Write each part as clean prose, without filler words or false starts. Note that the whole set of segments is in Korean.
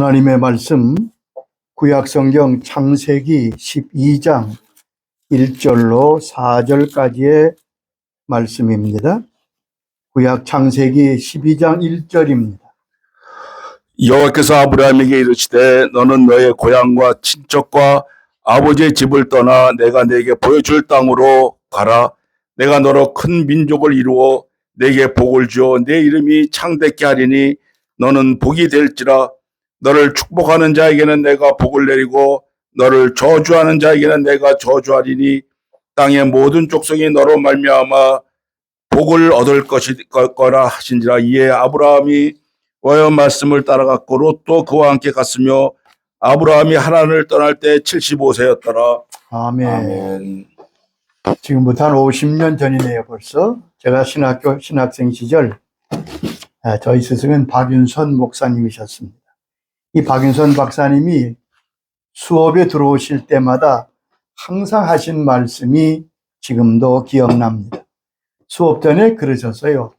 하나님의 말씀 구약성경 창세기 12장 1절로 4절까지의 말씀입니다. 구약 창세기 12장 1절입니다. 여호와께서 아브라함에게 이르시되 너는 너의 고향과 친척과 아버지의 집을 떠나 내가 네게 보여줄 땅으로 가라. 내가 너로 큰 민족을 이루어 네게 복을 주어 네 이름이 창대케 하리니 너는 복이 될지라. 너를 축복하는 자에게는 내가 복을 내리고 너를 저주하는 자에게는 내가 저주하리니 땅의 모든 족속이 너로 말미암아 복을 얻을 거라 하신지라. 이에 아브라함이 여호와의 말씀을 따라갔고 롯도 그와 함께 갔으며 아브라함이 하란을 떠날 때 75세였더라. 아멘. 아멘. 지금부터 한 50년 전이네요, 벌써. 제가 신학생 시절 저희 스승은 박윤선 목사님이셨습니다. 이 박윤선 박사님이 수업에 들어오실 때마다 항상 하신 말씀이 지금도 기억납니다. 수업 전에 그러셨어요.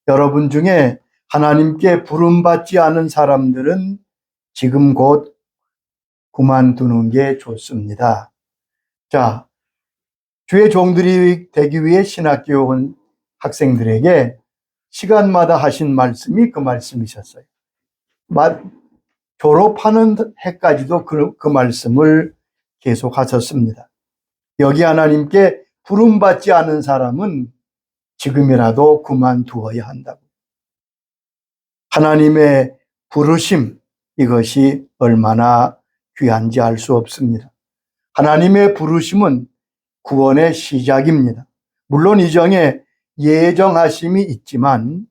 여러분 중에 하나님께 부름받지 않은 사람들은 지금 곧 그만두는 게 좋습니다. 자, 주의 종들이 되기 위해 신학교 온 학생들에게 시간마다 하신 말씀이 그 말씀이셨어요. 졸업하는 해까지도 그 말씀을 계속 하셨습니다. 여기 하나님께 부름받지 않은 사람은 지금이라도 그만두어야 한다고. 하나님의 부르심, 이것이 얼마나 귀한지 알 수 없습니다. 하나님의 부르심은 구원의 시작입니다. 물론 이전에 예정하심이 있지만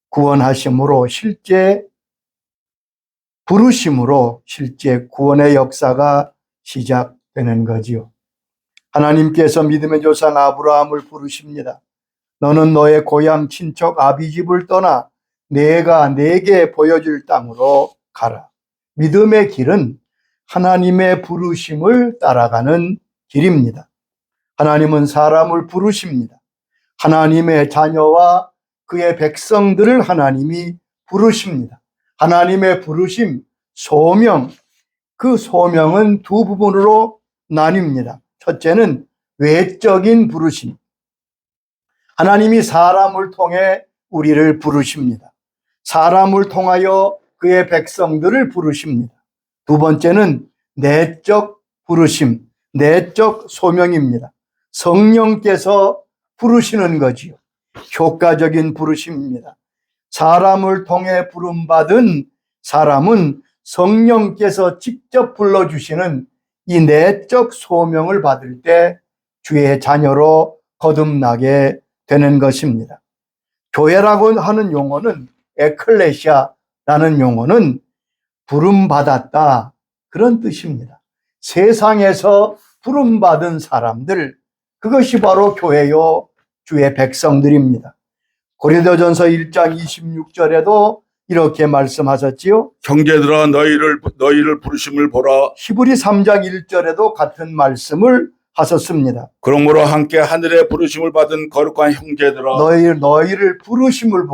구원하심으로 실제 부르심으로 실제 구원의 역사가 시작되는 거지요. 하나님께서 믿음의 조상 아브라함을 부르십니다. 너는 너의 고향 친척 아비집을 떠나 내가 네게 보여줄 땅으로 가라. 믿음의 길은 하나님의 부르심을 따라가는 길입니다. 하나님은 사람을 부르십니다. 하나님의 자녀와 그의 백성들을 하나님이 부르십니다. 하나님의 부르심, 소명, 그 소명은 두 부분으로 나뉩니다. 첫째는 외적인 부르심. 하나님이 사람을 통해 우리를 부르십니다. 사람을 통하여 그의 백성들을 부르십니다. 두 번째는 내적 부르심, 내적 소명입니다. 성령께서 부르시는 거지요. 효과적인 부르심입니다. 사람을 통해 부름받은 사람은 성령께서 직접 불러주시는 이 내적 소명을 받을 때 주의 자녀로 거듭나게 되는 것입니다. 교회라고 하는 용어는 에클레시아라는 용어는 부름받았다, 그런 뜻입니다. 세상에서 부름받은 사람들, 그것이 바로 교회요 주의 백성들입니다. 고린도전서 1장 26절에도 이렇게 말씀하셨지요. 형제들아 너희를 부르심을 보라. 히브리 3장 1절에도 같은 말씀을 하셨습니다. 그러므로 함께 하늘의 부르심을 받은 거룩한 형제들아 너희를 부르심을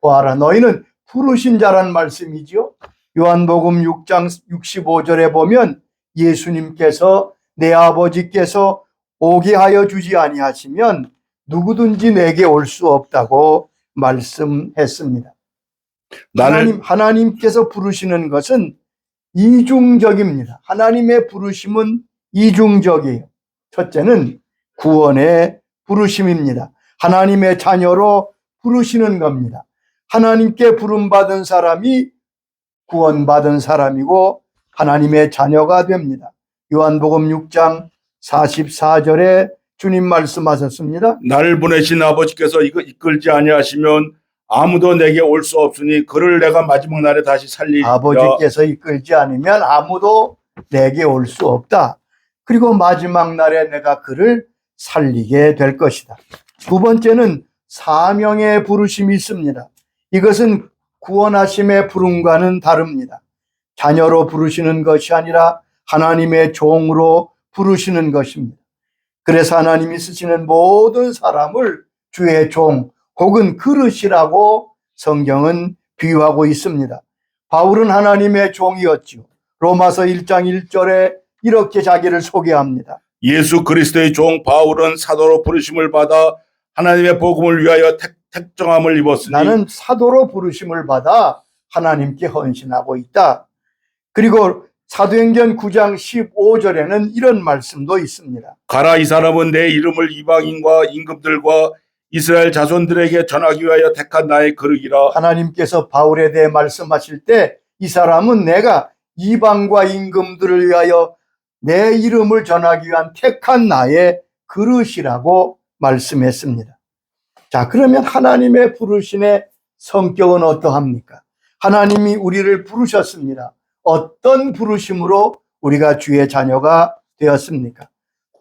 보아라. 너희는 부르신 자란 말씀이지요. 요한복음 6장 65절에 보면 예수님께서 내 아버지께서 오게 하여 주지 아니하시면 누구든지 내게 올 수 없다고 말씀했습니다. 하나님께서 부르시는 것은 이중적입니다. 하나님의 부르심은 이중적이에요. 첫째는 구원의 부르심입니다. 하나님의 자녀로 부르시는 겁니다. 하나님께 부름받은 사람이 구원받은 사람이고 하나님의 자녀가 됩니다. 요한복음 6장 44절에 주님 말씀하셨습니다. 나를 보내신 아버지께서 이끌지 아니하시면 아무도 내게 올 수 없으니 그를 내가 마지막 날에 다시 살리리라. 아버지께서 이끌지 않으면 아무도 내게 올 수 없다. 그리고 마지막 날에 내가 그를 살리게 될 것이다. 두 번째는 사명의 부르심이 있습니다. 이것은 구원하심의 부름과는 다릅니다. 자녀로 부르시는 것이 아니라 하나님의 종으로 부르시는 것입니다. 그래서 하나님이 쓰시는 모든 사람을 주의 종 혹은 그릇이라고 성경은 비유하고 있습니다. 바울은 하나님의 종이었지요. 로마서 1장 1절에 이렇게 자기를 소개합니다. 예수 그리스도의 종 바울은 사도로 부르심을 받아 하나님의 복음을 위하여 택정함을 입었으니 나는 사도로 부르심을 받아 하나님께 헌신하고 있다. 그리고 사도행전 9장 15절에는 이런 말씀도 있습니다. 가라, 이 사람은 내 이름을 이방인과 임금들과 이스라엘 자손들에게 전하기 위하여 택한 나의 거룩이라. 하나님께서 바울에 대해 말씀하실 때 이 사람은 내가 이방과 임금들을 위하여 내 이름을 전하기 위한 택한 나의 그릇이라고 말씀했습니다. 자, 그러면 하나님의 부르심의 성격은 어떠합니까? 하나님이 우리를 부르셨습니다. 어떤 부르심으로 우리가 주의 자녀가 되었습니까?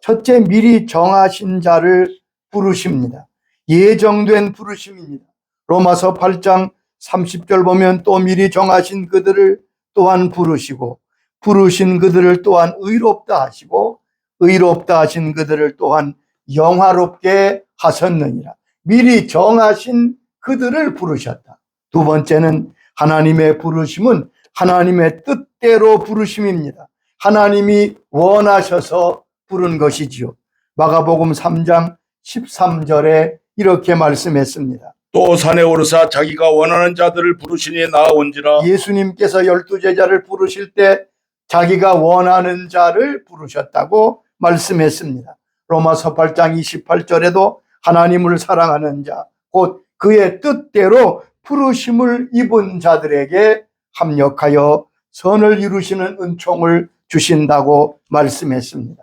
첫째, 미리 정하신 자를 부르십니다. 예정된 부르심입니다. 로마서 8장 30절 보면 또 미리 정하신 그들을 또한 부르시고 부르신 그들을 또한 의롭다 하시고 의롭다 하신 그들을 또한 영화롭게 하셨느니라. 미리 정하신 그들을 부르셨다. 두 번째는 하나님의 부르심은 하나님의 뜻대로 부르심입니다. 하나님이 원하셔서 부른 것이지요. 마가복음 3장 13절에 이렇게 말씀했습니다. 또 산에 오르사 자기가 원하는 자들을 부르시니 나아온지라. 예수님께서 12제자를 부르실 때 자기가 원하는 자를 부르셨다고 말씀했습니다. 로마서 8장 28절에도 하나님을 사랑하는 자, 곧 그의 뜻대로 부르심을 입은 자들에게 합력하여 선을 이루시는 은총을 주신다고 말씀했습니다.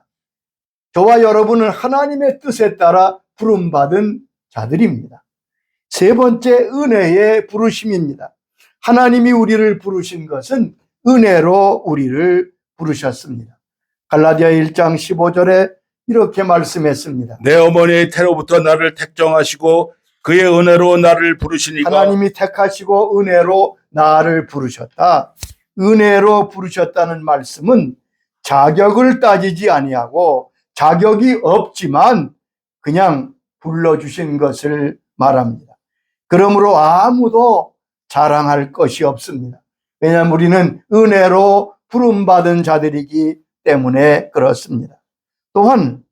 저와 여러분은 하나님의 뜻에 따라 부름받은 자들입니다. 세 번째, 은혜의 부르심입니다. 하나님이 우리를 부르신 것은 은혜로 우리를 부르셨습니다. 갈라디아 1장 15절에 이렇게 말씀했습니다. 내 어머니의 태로부터 나를 택정하시고 그의 은혜로 나를 부르시니까. 하나님이 택하시고 은혜로 나를 부르셨다. 은혜로 부르셨다는 말씀은 자격을 따지지 아니하고 자격이 없지만 그냥 불러주신 것을 말합니다. 그러므로 아무도 자랑할 것이 없습니다. 왜냐하면 우리는 은혜로 부름받은 자들이기 때문에 그렇습니다. 또한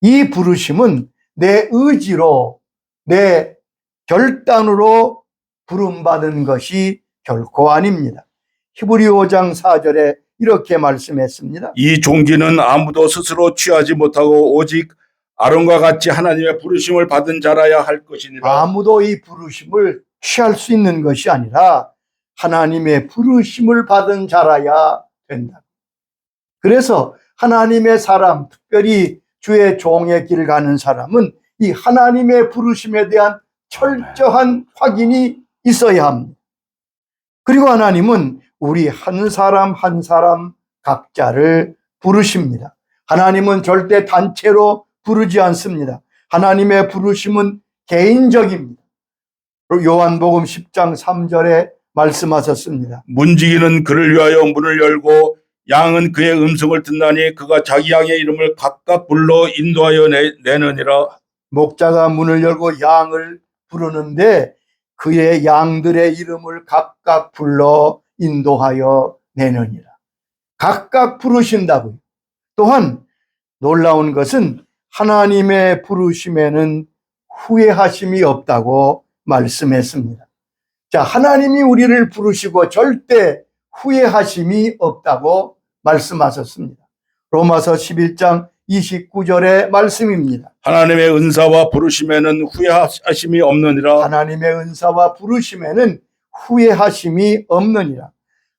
이 부르심은 내 의지로 내 결단으로 부름받은 것이 결코 아닙니다. 히브리 5장 4절에 이렇게 말씀했습니다. 이 종기는 아무도 스스로 취하지 못하고 오직 아론과 같이 하나님의 부르심을 받은 자라야 할 것이니라. 아무도 이 부르심을 취할 수 있는 것이 아니라 하나님의 부르심을 받은 자라야 된다. 그래서 하나님의 사람, 특별히 주의 종의 길을 가는 사람은 이 하나님의 부르심에 대한 철저한 확인이 있어야 합니다. 그리고 하나님은 우리 한 사람 한 사람 각자를 부르십니다. 하나님은 절대 단체로 부르지 않습니다. 하나님의 부르심은 개인적입니다. 요한복음 10장 3절에 말씀하셨습니다. 문지기는 그를 위하여 문을 열고 양은 그의 음성을 듣나니 그가 자기 양의 이름을 각각 불러 인도하여 내느니라. 목자가 문을 열고 양을 부르는데 그의 양들의 이름을 각각 불러 인도하여 내느니라. 각각 부르신다고요. 또한 놀라운 것은 하나님의 부르심에는 후회하심이 없다고 말씀했습니다. 자, 하나님이 우리를 부르시고 절대 후회하심이 없다고 말씀하셨습니다. 로마서 11장 29절의 말씀입니다. 하나님의 은사와 부르심에는 후회하심이 없느니라. 하나님의 은사와 부르심에는 후회하심이 없느니라.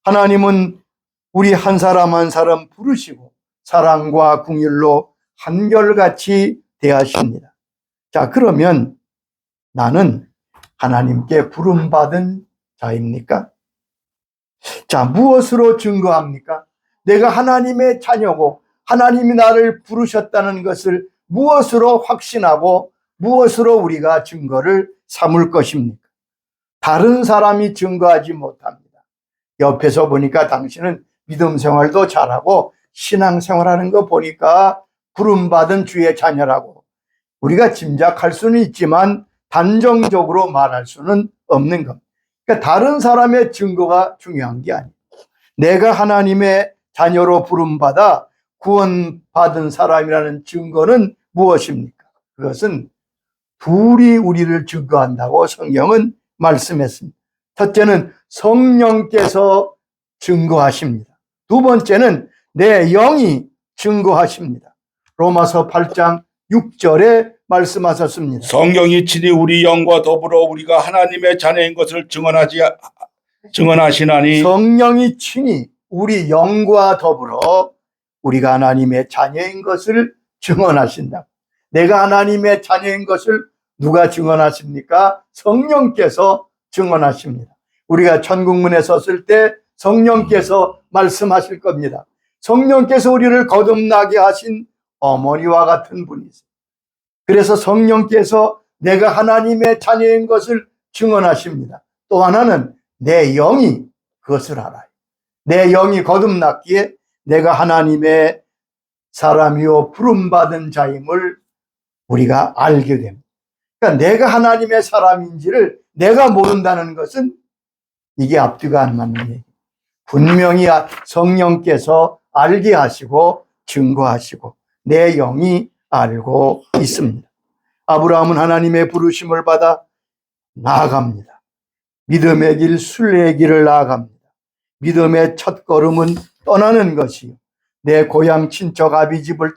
하나님은 우리 한 사람 한 사람 부르시고 사랑과 긍휼로 한결같이 대하십니다. 자, 그러면 나는 하나님께 부름받은 자입니까? 자, 무엇으로 증거합니까? 내가 하나님의 자녀고 하나님이 나를 부르셨다는 것을 무엇으로 확신하고 무엇으로 우리가 증거를 삼을 것입니까? 다른 사람이 증거하지 못합니다. 옆에서 보니까 당신은 믿음 생활도 잘하고 신앙 생활하는 거 보니까 부름받은 주의 자녀라고 우리가 짐작할 수는 있지만 단정적으로 말할 수는 없는 겁니다. 그러니까 다른 사람의 증거가 중요한 게 아니에요. 내가 하나님의 자녀로 부름받아 구원받은 사람이라는 증거는 무엇입니까? 그것은 둘이 우리를 증거한다고 성경은 말씀했습니다. 첫째는 성령께서 증거하십니다. 두 번째는 내 영이 증거하십니다. 로마서 8장 6절에 말씀하셨습니다. 성경이 친히 우리 영과 더불어 우리가 하나님의 자녀인 것을 증언하시나니 성령이 친히 우리 영과 더불어 우리가 하나님의 자녀인 것을 증언하신다. 내가 하나님의 자녀인 것을 누가 증언하십니까? 성령께서 증언하십니다. 우리가 천국문에 섰을 때 성령께서 말씀하실 겁니다. 성령께서 우리를 거듭나게 하신 어머니와 같은 분이세요. 그래서 성령께서 내가 하나님의 자녀인 것을 증언하십니다. 또 하나는 내 영이 그것을 알아요. 내 영이 거듭났기에 내가 하나님의 사람이요 부름받은 자임을 우리가 알게 됩니다. 그러니까 내가 하나님의 사람인지를 내가 모른다는 것은 이게 앞뒤가 안 맞는 얘기예요. 분명히 성령께서 알게 하시고 증거하시고 내 영이 알고 있습니다. 아브라함은 하나님의 부르심을 받아 나아갑니다. 믿음의 길, 순례의 길을 나아갑니다. 믿음의 첫 걸음은 떠나는 것이요. 내 고향 친척 아비집을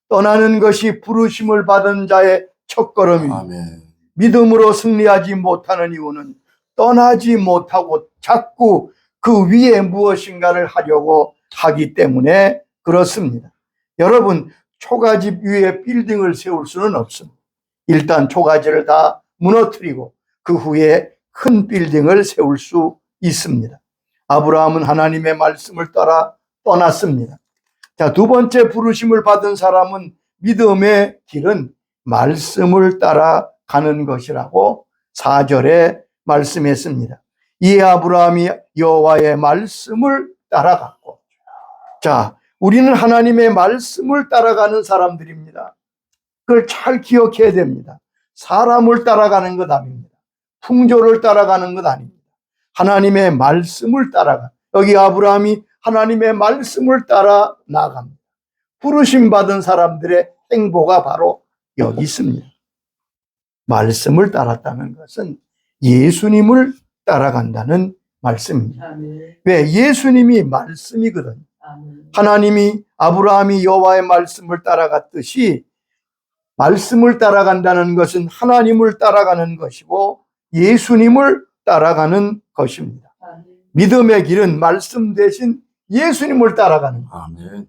떠나는 것이 부르심을 받은 자의 첫 걸음입니다. 아멘. 믿음으로 승리하지 못하는 이유는 떠나지 못하고 자꾸 그 위에 무엇인가를 하려고 하기 때문에 그렇습니다. 여러분, 초가집 위에 빌딩을 세울 수는 없습니다. 일단 초가지를 다 무너뜨리고 그 후에 큰 빌딩을 세울 수 있습니다. 아브라함은 하나님의 말씀을 따라 떠났습니다. 자, 두 번째 부르심을 받은 사람은 믿음의 길은 말씀을 따라 가는 것이라고 4절에 말씀했습니다. 이에 아브라함이 여호와의 말씀을 따라갔고, 자, 우리는 하나님의 말씀을 따라가는 사람들입니다. 그걸 잘 기억해야 됩니다. 사람을 따라가는 것 아닙니다. 풍조를 따라가는 것 아닙니다. 하나님의 말씀을 따라가. 여기 아브라함이 하나님의 말씀을 따라 나갑니다. 부르심 받은 사람들의 행보가 바로 여기 있습니다. 말씀을 따랐다는 것은 예수님을 따라간다는 말씀입니다. 아멘. 왜? 예수님이 말씀이거든요. 아멘. 하나님이 아브라함이 여호와의 말씀을 따라갔듯이 말씀을 따라간다는 것은 하나님을 따라가는 것이고 예수님을 따라가는 것입니다. 아멘. 믿음의 길은 말씀 대신 예수님을 따라가는 것. 아멘.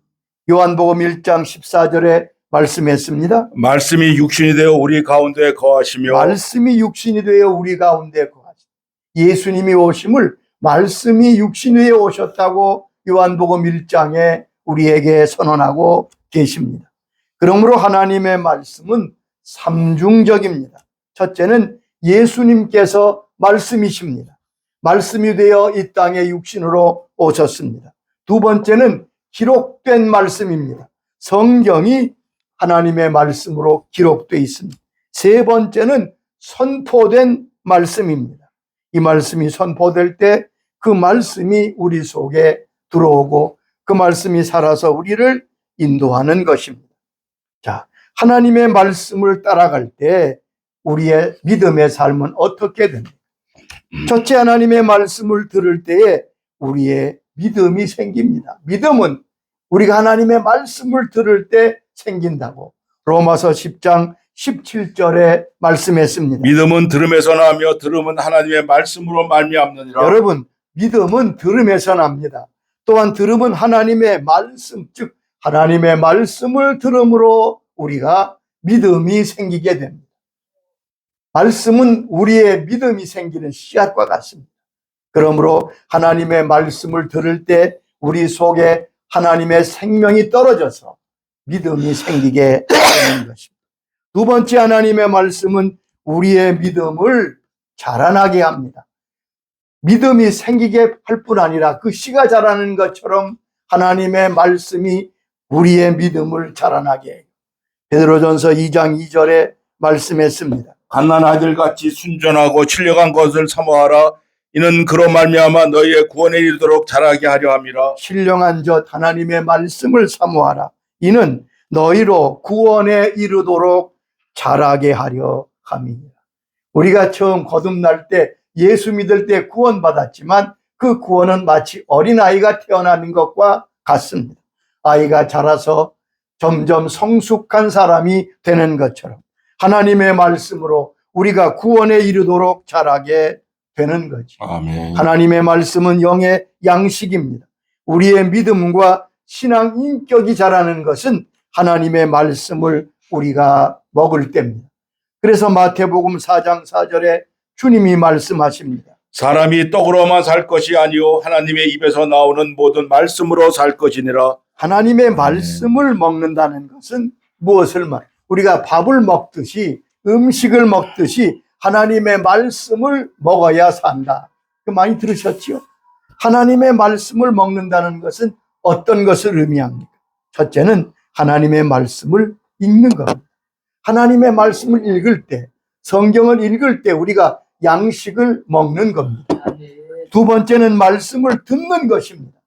요한복음 1장 14절에 말씀했습니다. 말씀이 육신이 되어 우리 가운데 거하시며 말씀이 육신이 되어 우리 가운데 거하시다. 예수님이 오심을 말씀이 육신이 되어 오셨다고 요한복음 1장에 우리에게 선언하고 계십니다. 그러므로 하나님의 말씀은 삼중적입니다. 첫째는 예수님께서 말씀이십니다. 말씀이 되어 이 땅에 육신으로 오셨습니다. 두 번째는 기록된 말씀입니다. 성경이 하나님의 말씀으로 기록되어 있습니다. 세 번째는 선포된 말씀입니다. 이 말씀이 선포될 때 그 말씀이 우리 속에 들어오고 그 말씀이 살아서 우리를 인도하는 것입니다. 자, 하나님의 말씀을 따라갈 때 우리의 믿음의 삶은 어떻게 됩니까? 첫째, 하나님의 말씀을 들을 때에 우리의 믿음이 생깁니다. 믿음은 우리가 하나님의 말씀을 들을 때 생긴다고 로마서 10장 17절에 말씀했습니다. 믿음은 들음에서 나며 들음은 하나님의 말씀으로 말미암느니라. 여러분, 믿음은 들음에서 납니다. 또한 들음은 하나님의 말씀, 즉 하나님의 말씀을 들음으로 우리가 믿음이 생기게 됩니다. 말씀은 우리의 믿음이 생기는 씨앗과 같습니다. 그러므로 하나님의 말씀을 들을 때 우리 속에 하나님의 생명이 떨어져서 믿음이 생기게 되는 것입니다. 두 번째, 하나님의 말씀은 우리의 믿음을 자라나게 합니다. 믿음이 생기게 할 뿐 아니라 그 씨가 자라는 것처럼 하나님의 말씀이 우리의 믿음을 자라나게 해요. 베드로전서 2장 2절에 말씀했습니다. 갓난 아들같이 순전하고 신령한 것을 사모하라. 이는 그로 말미암아 너희의 구원에 이르도록 자라게 하려 함이라. 신령한 젖 하나님의 말씀을 사모하라. 이는 너희로 구원에 이르도록 자라게 하려 함이니라. 우리가 처음 거듭날 때 예수 믿을 때 구원받았지만 그 구원은 마치 어린아이가 태어나는 것과 같습니다. 아이가 자라서 점점 성숙한 사람이 되는 것처럼 하나님의 말씀으로 우리가 구원에 이르도록 자라게 되는 거죠. 아멘. 하나님의 말씀은 영의 양식입니다. 우리의 믿음과 신앙 인격이 자라는 것은 하나님의 말씀을 우리가 먹을 때입니다. 그래서 마태복음 4장 4절에 주님이 말씀하십니다. 사람이 떡으로만 살 것이 아니요 하나님의 입에서 나오는 모든 말씀으로 살 것이니라. 하나님의 말씀을 먹는다는 것은 무엇을 말? 우리가 밥을 먹듯이 음식을 먹듯이 하나님의 말씀을 먹어야 산다. 많이 들으셨죠? 하나님의 말씀을 먹는다는 것은 어떤 것을 의미합니까? 첫째는 하나님의 말씀을 읽는 겁니다. 하나님의 말씀을 읽을 때, 성경을 읽을 때 우리가 양식을 먹는 겁니다. 두 번째는 말씀을 듣는 것입니다.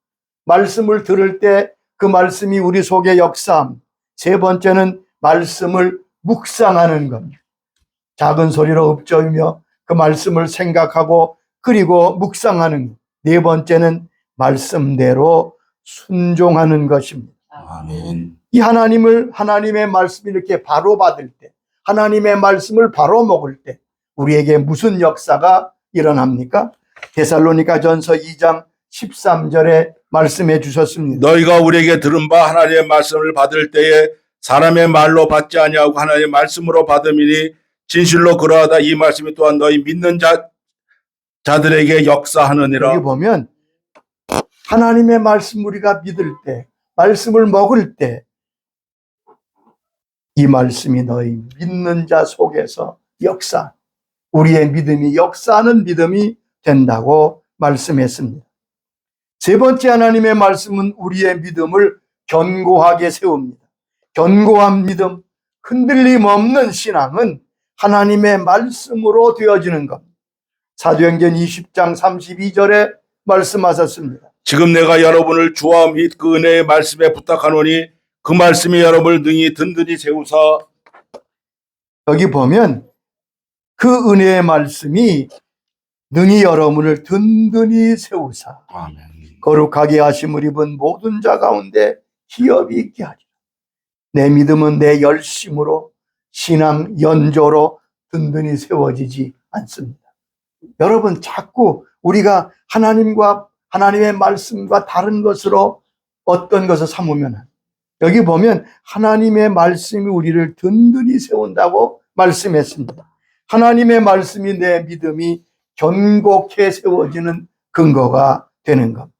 말씀을 들을 때 그 말씀이 우리 속에 역사함. 세 번째는 말씀을 묵상하는 겁니다. 작은 소리로 읊조이며 그 말씀을 생각하고 그리고 묵상하는 것. 네 번째는 말씀대로 순종하는 것입니다. 아멘. 이 하나님의 말씀을 이렇게 바로 받을 때, 하나님의 말씀을 바로 먹을 때 우리에게 무슨 역사가 일어납니까? 데살로니가전서 2장 13절에 말씀해 주셨습니다. 너희가 우리에게 들은 바 하나님의 말씀을 받을 때에 사람의 말로 받지 아니하고 하나님의 말씀으로 받음이니 진실로 그러하다. 이 말씀이 또한 너희 믿는 자들에게 역사하느니라. 여기 보면 하나님의 말씀 우리가 믿을 때, 말씀을 먹을 때 이 말씀이 너희 믿는 자 속에서 역사, 우리의 믿음이 역사하는 믿음이 된다고 말씀했습니다. 세 번째 하나님의 말씀은 우리의 믿음을 견고하게 세웁니다. 견고한 믿음, 흔들림 없는 신앙은 하나님의 말씀으로 되어지는 겁니다. 사도행전 20장 32절에 말씀하셨습니다. 지금 내가 여러분을 주와 및 그 은혜의 말씀에 부탁하노니 그 말씀이 여러분을 능히 든든히 세우사. 여기 보면 그 은혜의 말씀이 능히 여러분을 든든히 세우사 아멘. 거룩하게 하심을 입은 모든 자 가운데 기업이 있게 하리라. 내 믿음은 내 열심으로 신앙 연조로 든든히 세워지지 않습니다. 여러분 자꾸 우리가 하나님의 말씀과 다른 것으로 어떤 것을 삼으면 안 돼요. 여기 보면 하나님의 말씀이 우리를 든든히 세운다고 말씀했습니다. 하나님의 말씀이 내 믿음이 견고케 세워지는 근거가 되는 겁니다.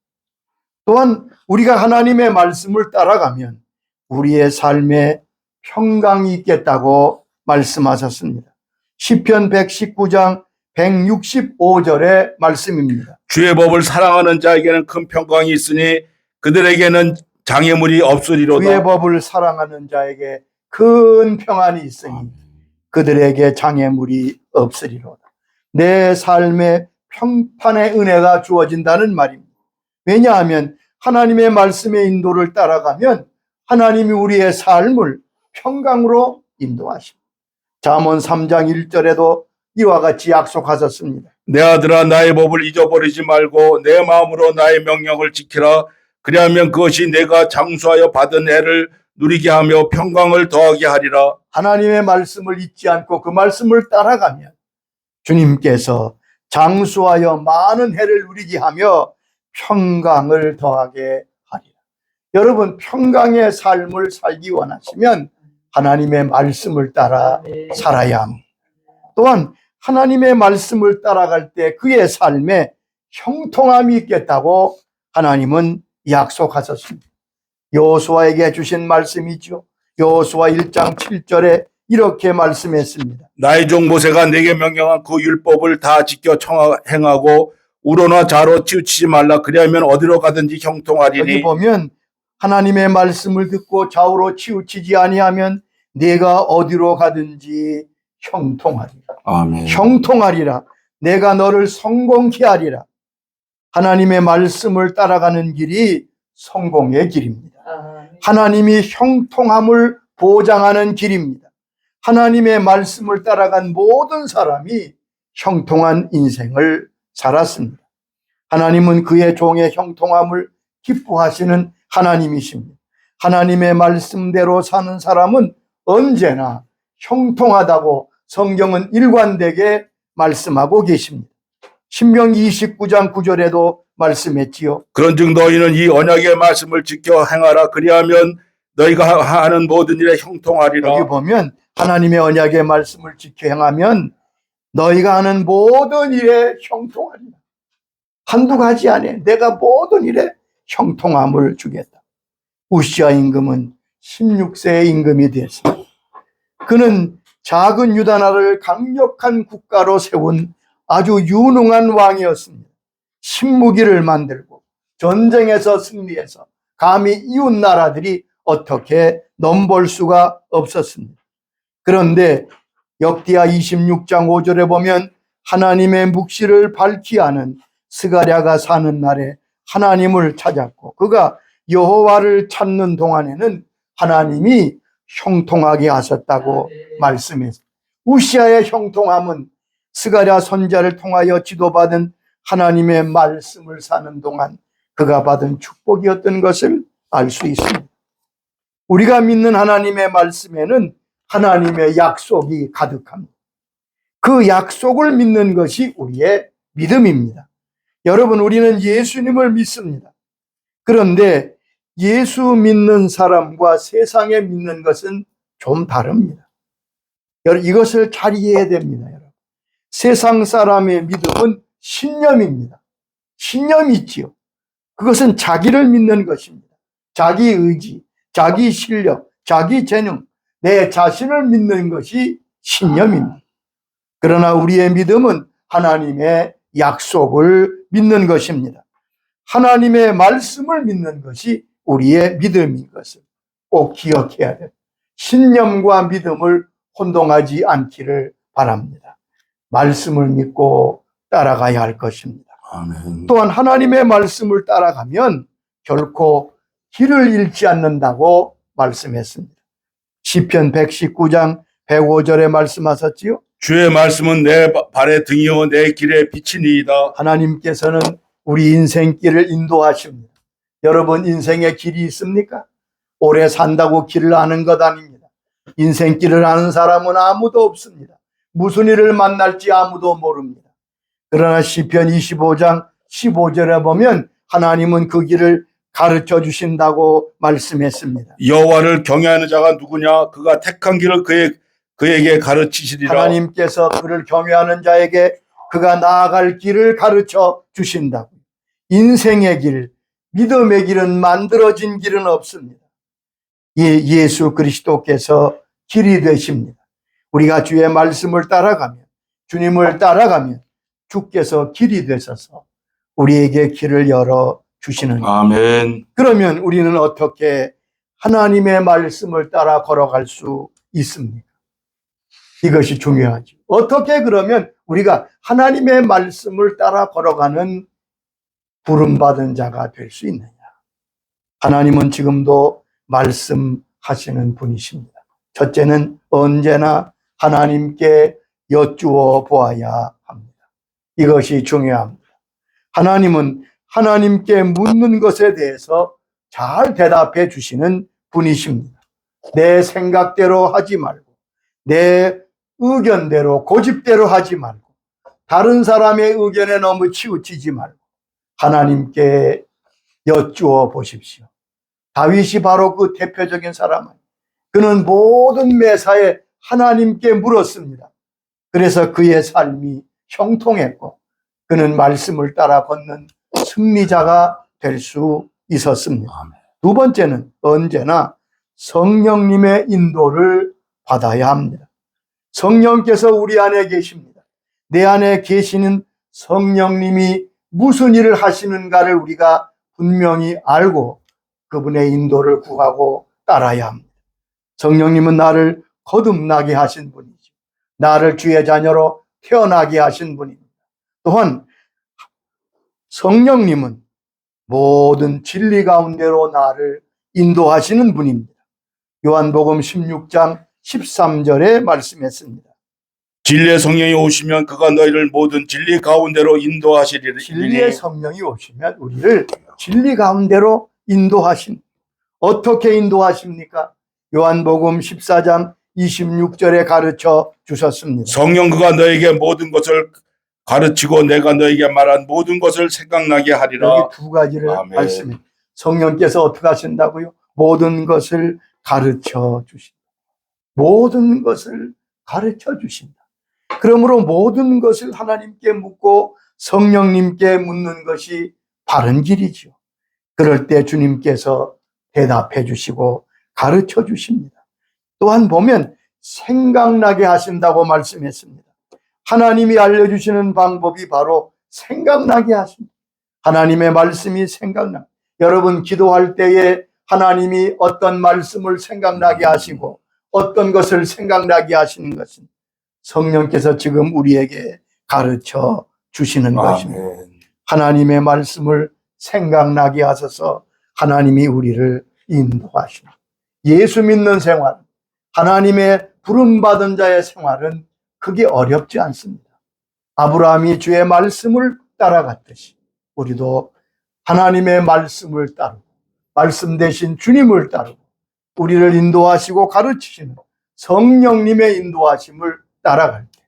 또한 우리가 하나님의 말씀을 따라가면 우리의 삶에 평강이 있겠다고 말씀하셨습니다. 시편 119장 165절의 말씀입니다. 주의 법을 사랑하는 자에게는 큰 평강이 있으니 그들에게는 장애물이 없으리로다. 주의 법을 사랑하는 자에게 큰 평안이 있으니 그들에게 장애물이 없으리로다. 내 삶에 평판의 은혜가 주어진다는 말입니다. 왜냐하면 하나님의 말씀의 인도를 따라가면 하나님이 우리의 삶을 평강으로 인도하십니다. 잠언 3장 1절에도 이와 같이 약속하셨습니다. 내 아들아 나의 법을 잊어버리지 말고 내 마음으로 나의 명령을 지키라. 그리하면 그것이 내가 장수하여 받은 해를 누리게 하며 평강을 더하게 하리라. 하나님의 말씀을 잊지 않고 그 말씀을 따라가면 주님께서 장수하여 많은 해를 누리게 하며 평강을 더하게 하리라. 여러분 평강의 삶을 살기 원하시면 하나님의 말씀을 따라 살아야 합니다. 또한 하나님의 말씀을 따라갈 때 그의 삶에 형통함이 있겠다고 하나님은 약속하셨습니다. 여호수아에게 주신 말씀이죠. 여호수아 1장 7절에 이렇게 말씀했습니다. 나의 종 모세가 내게 명령한 그 율법을 다 지켜 행하고 우로나 좌로 치우치지 말라. 그리하면 어디로 가든지 형통하리니. 여기 보면 하나님의 말씀을 듣고 좌우로 치우치지 아니하면 내가 어디로 가든지 형통하리라. 아멘. 형통하리라. 내가 너를 성공케 하리라. 하나님의 말씀을 따라가는 길이 성공의 길입니다. 하나님이 형통함을 보장하는 길입니다. 하나님의 말씀을 따라간 모든 사람이 형통한 인생을 살았습니다. 하나님은 그의 종의 형통함을 기뻐하시는 하나님이십니다. 하나님의 말씀대로 사는 사람은 언제나 형통하다고 성경은 일관되게 말씀하고 계십니다. 신명기 29장 9절에도 말씀했지요. 그런즉 너희는 이 언약의 말씀을 지켜 행하라. 그리하면 너희가 하는 모든 일에 형통하리라. 여기 보면 하나님의 언약의 말씀을 지켜 행하면 너희가 하는 모든 일에 형통하리라. 한두 가지 안에 내가 모든 일에 형통함을 주겠다. 우시아 임금은 16세의 임금이 되었습니다. 그는 작은 유다 나라를 강력한 국가로 세운 아주 유능한 왕이었습니다. 신무기를 만들고 전쟁에서 승리해서 감히 이웃 나라들이 어떻게 넘볼 수가 없었습니다. 그런데 역대하 26장 5절에 보면 하나님의 묵시를 밝히 하는 스가랴가 사는 날에 하나님을 찾았고 그가 여호와를 찾는 동안에는 하나님이 형통하게 하셨다고 말씀했습니다. 우시아의 형통함은 스가랴 선지자를 통하여 지도받은 하나님의 말씀을 사는 동안 그가 받은 축복이었던 것을 알 수 있습니다. 우리가 믿는 하나님의 말씀에는 하나님의 약속이 가득합니다. 그 약속을 믿는 것이 우리의 믿음입니다. 여러분, 우리는 예수님을 믿습니다. 그런데 예수 믿는 사람과 세상에 믿는 것은 좀 다릅니다. 여러분, 이것을 잘 이해해야 됩니다. 여러분, 세상 사람의 믿음은 신념입니다. 신념이 있지요. 그것은 자기를 믿는 것입니다. 자기 의지, 자기 실력, 자기 재능, 내 자신을 믿는 것이 신념입니다. 그러나 우리의 믿음은 하나님의 약속을 믿는 것입니다. 하나님의 말씀을 믿는 것이 우리의 믿음인 것을 꼭 기억해야 됩니다. 신념과 믿음을 혼동하지 않기를 바랍니다. 말씀을 믿고 따라가야 할 것입니다. 아멘. 또한 하나님의 말씀을 따라가면 결코 길을 잃지 않는다고 말씀했습니다. 시편 119장 105절에 말씀하셨지요. 주의 말씀은 내 발의 등이요 내 길의 빛이니이다. 하나님께서는 우리 인생길을 인도하십니다. 여러분, 인생에 길이 있습니까? 오래 산다고 길을 아는 것 아닙니다. 인생길을 아는 사람은 아무도 없습니다. 무슨 일을 만날지 아무도 모릅니다. 그러나 시편 25장 15절에 보면 하나님은 그 길을 가르쳐 주신다고 말씀했습니다. 여호와를 경외하는 자가 누구냐? 그가 택한 길을 그에게 가르치시리라. 하나님께서 그를 경외하는 자에게 그가 나아갈 길을 가르쳐 주신다고. 인생의 길, 믿음의 길은 만들어진 길은 없습니다. 예수 그리스도께서 길이 되십니다. 우리가 주의 말씀을 따라가면, 주님을 따라가면 주께서 길이 되셔서 우리에게 길을 열어 주시는 거예요. 아멘. 그러면 우리는 어떻게 하나님의 말씀을 따라 걸어갈 수 있습니까? 이것이 중요하죠. 어떻게 그러면 우리가 하나님의 말씀을 따라 걸어가는 부름받은 자가 될 수 있느냐? 하나님은 지금도 말씀하시는 분이십니다. 첫째는 언제나 하나님께 여쭈어 보아야 합니다. 이것이 중요합니다. 하나님은 하나님께 묻는 것에 대해서 잘 대답해 주시는 분이십니다. 내 생각대로 하지 말고, 내 의견대로, 고집대로 하지 말고, 다른 사람의 의견에 너무 치우치지 말고 하나님께 여쭈어 보십시오. 다윗이 바로 그 대표적인 사람이에요. 그는 모든 매사에 하나님께 물었습니다. 그래서 그의 삶이 형통했고 그는 말씀을 따라 걷는 승리자가 될 수 있었습니다. 두 번째는 언제나 성령님의 인도를 받아야 합니다. 성령께서 우리 안에 계십니다. 내 안에 계시는 성령님이 무슨 일을 하시는가를 우리가 분명히 알고 그분의 인도를 구하고 따라야 합니다. 성령님은 나를 거듭나게 하신 분이죠. 나를 주의 자녀로 태어나게 하신 분입니다. 또한 성령님은 모든 진리 가운데로 나를 인도하시는 분입니다. 요한복음 16장 13절에 말씀했습니다. 진리의 성령이 오시면 그가 너희를 모든 진리 가운데로 인도하시리니 진리의 성령이 오시면 우리를 진리 가운데로 인도하신, 어떻게 인도하십니까? 요한복음 14장 26절에 가르쳐 주셨습니다. 성령 그가 너에게 모든 것을 가르치고 내가 너에게 말한 모든 것을 생각나게 하리라. 여기 두 가지를 아멘. 말씀해. 성령께서 어떻게 하신다고요? 모든 것을 가르쳐 주신다. 모든 것을 가르쳐 주신다. 그러므로 모든 것을 하나님께 묻고 성령님께 묻는 것이 바른 길이죠. 그럴 때 주님께서 대답해 주시고 가르쳐 주십니다. 또한 보면 생각나게 하신다고 말씀했습니다. 하나님이 알려주시는 방법이 바로 생각나게 하십니다. 하나님의 말씀이 생각나. 여러분 기도할 때에 하나님이 어떤 말씀을 생각나게 하시고 어떤 것을 생각나게 하시는 것은 성령께서 지금 우리에게 가르쳐 주시는 것입니다. 아멘. 하나님의 말씀을 생각나게 하셔서 하나님이 우리를 인도하십니다. 예수 믿는 생활, 하나님의 부름받은 자의 생활은 그게 어렵지 않습니다. 아브라함이 주의 말씀을 따라갔듯이 우리도 하나님의 말씀을 따르고 말씀 대신 주님을 따르고 우리를 인도하시고 가르치시는 성령님의 인도하심을 따라갈 때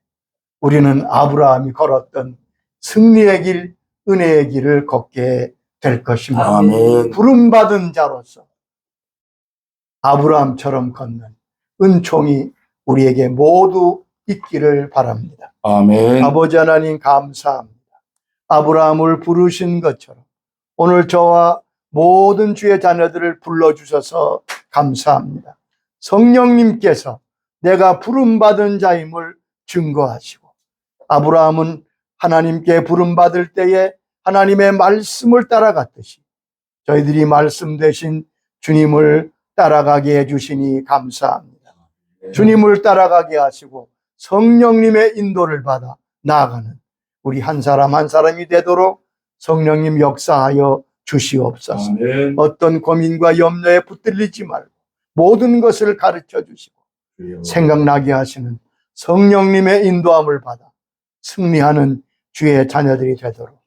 우리는 아브라함이 걸었던 승리의 길, 은혜의 길을 걷게 될 것입니다. 아멘. 부름받은 자로서 아브라함처럼 걷는 은총이 우리에게 모두 있기를 바랍니다. 아멘. 아버지 하나님 감사합니다. 아브라함을 부르신 것처럼 오늘 저와 모든 주의 자녀들을 불러주셔서 감사합니다. 성령님께서 내가 부름받은 자임을 증거하시고 아브라함은 하나님께 부름받을 때에 하나님의 말씀을 따라갔듯이 저희들이 말씀 대신 주님을 따라가게 해주시니 감사합니다. 주님을 따라가게 하시고 성령님의 인도를 받아 나아가는 우리 한 사람 한 사람이 되도록 성령님 역사하여 주시옵소서. 아멘. 어떤 고민과 염려에 붙들리지 말고 모든 것을 가르쳐 주시고 생각나게 하시는 성령님의 인도함을 받아 승리하는 주의 자녀들이 되도록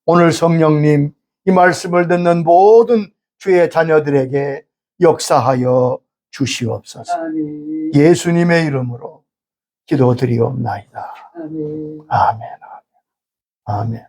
오늘 성령님 이 말씀을 듣는 모든 주의 자녀들에게 역사하여 주시옵소서. 아멘. 예수님의 이름으로 기도드리옵나이다. 아멘. 아멘. 아멘.